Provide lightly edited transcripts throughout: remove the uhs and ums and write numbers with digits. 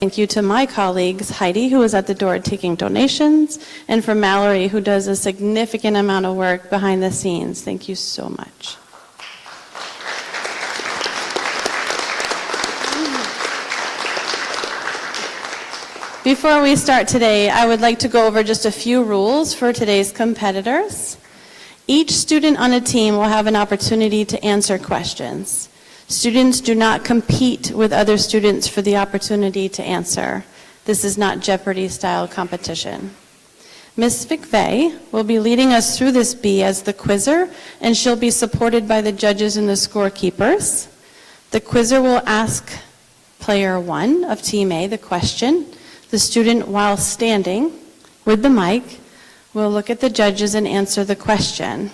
Thank you to my colleagues, Heidi, who is at the door taking donations, and for Mallory, who does a significant amount of work behind the scenes. Thank you so much. Before we start today, I would like to go over just a few rules for today's competitors. Each student on a team will have an opportunity to answer questions. Students do not compete with other students for the opportunity to answer. This is not Jeopardy-style competition. Ms. McVeigh will be leading us through this bee as the quizzer, and she'll be supported by the judges and the scorekeepers. The quizzer will ask player 1 of Team A the question. The student, while standing with the mic, will look at the judges and answer the question.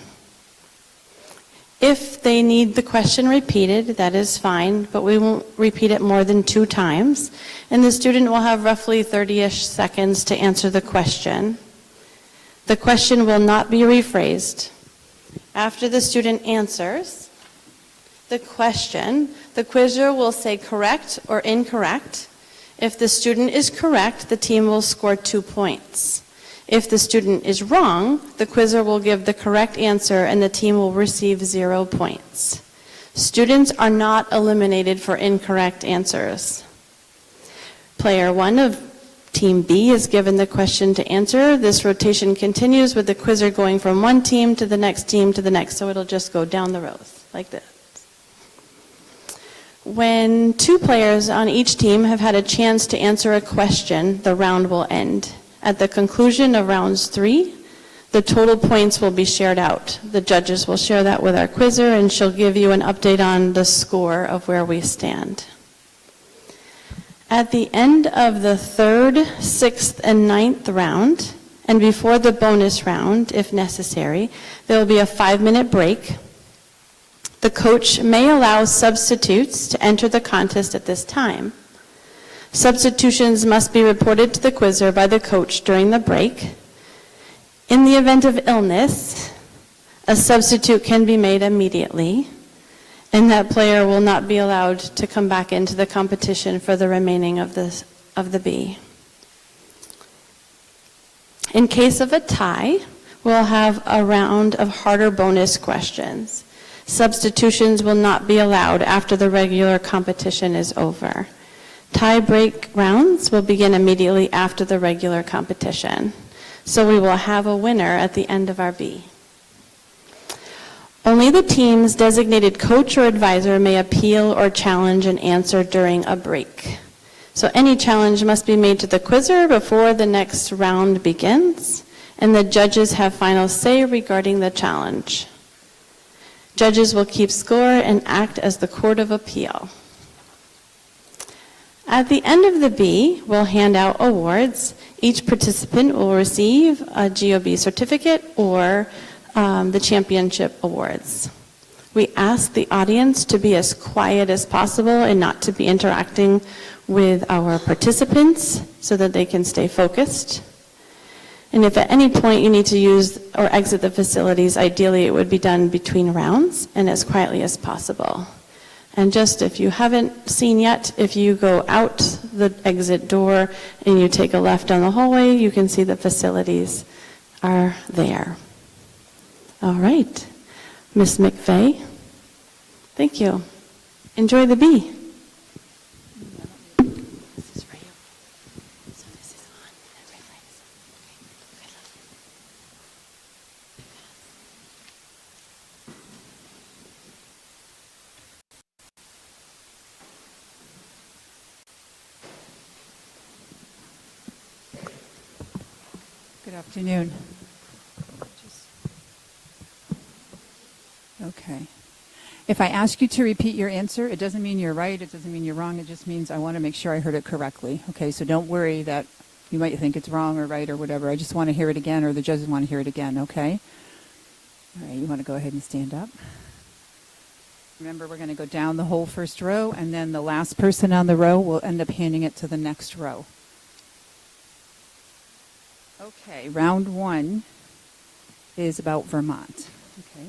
If they need the question repeated, that is fine, but we won't repeat it more than 2 times. And the student will have roughly 30-ish seconds to answer the question. The question will not be rephrased. After the student answers the question, the quizzer will say correct or incorrect. If the student is correct, the team will score 2 points. If the student is wrong, the quizzer will give the correct answer and the team will receive 0 points. Students are not eliminated for incorrect answers. Player 1 of Team B is given the question to answer. This rotation continues with the quizzer going from one team to the next team to the next, so it'll just go down the rows like this. When 2 players on each team have had a chance to answer a question, the round will end. At the conclusion of rounds 3, the total points will be shared out. The judges will share that with our quizzer, and she'll give you an update on the score of where we stand. At the end of the 3rd, 6th, and 9th round, and before the bonus round, if necessary, there will be a 5-minute break. The coach may allow substitutes to enter the contest at this time. Substitutions must be reported to the quizzer by the coach during the break. In the event of illness, a substitute can be made immediately, and that player will not be allowed to come back into the competition for the remaining of the bee. In case of a tie, we'll have a round of harder bonus questions. Substitutions will not be allowed after the regular competition is over. Tie-break rounds will begin immediately after the regular competition. So we will have a winner at the end of our bee. Only the team's designated coach or advisor may appeal or challenge an answer during a break. So any challenge must be made to the quizzer before the next round begins, and the judges have final say regarding the challenge. Judges will keep score and act as the court of appeal. At the end of the bee, we'll hand out awards. Each participant will receive a GOB certificate or the championship awards. We ask the audience to be as quiet as possible and not to be interacting with our participants so that they can stay focused. And if at any point you need to use or exit the facilities, ideally it would be done between rounds and as quietly as possible. And just if you haven't seen yet, if you go out the exit door and you take a left down the hallway, you can see the facilities are there. All right. Ms. McVeigh, thank you. Enjoy the bee. This is for you. So this is on. Red light is on. Okay. Good afternoon. Okay. If I ask you to repeat your answer, it doesn't mean you're right, it doesn't mean you're wrong, it just means I want to make sure I heard it correctly. Okay, so don't worry that you might think it's wrong or right or whatever. I just want to hear it again, or the judges want to hear it again, okay? All right, you want to go ahead and stand up. Remember, we're going to go down the whole first row, and then the last person on the row will end up handing it to the next row. Okay, round 1 is about Vermont. Okay.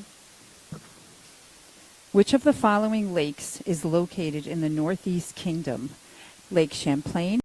Which of the following lakes is located in the Northeast Kingdom? Lake Champlain,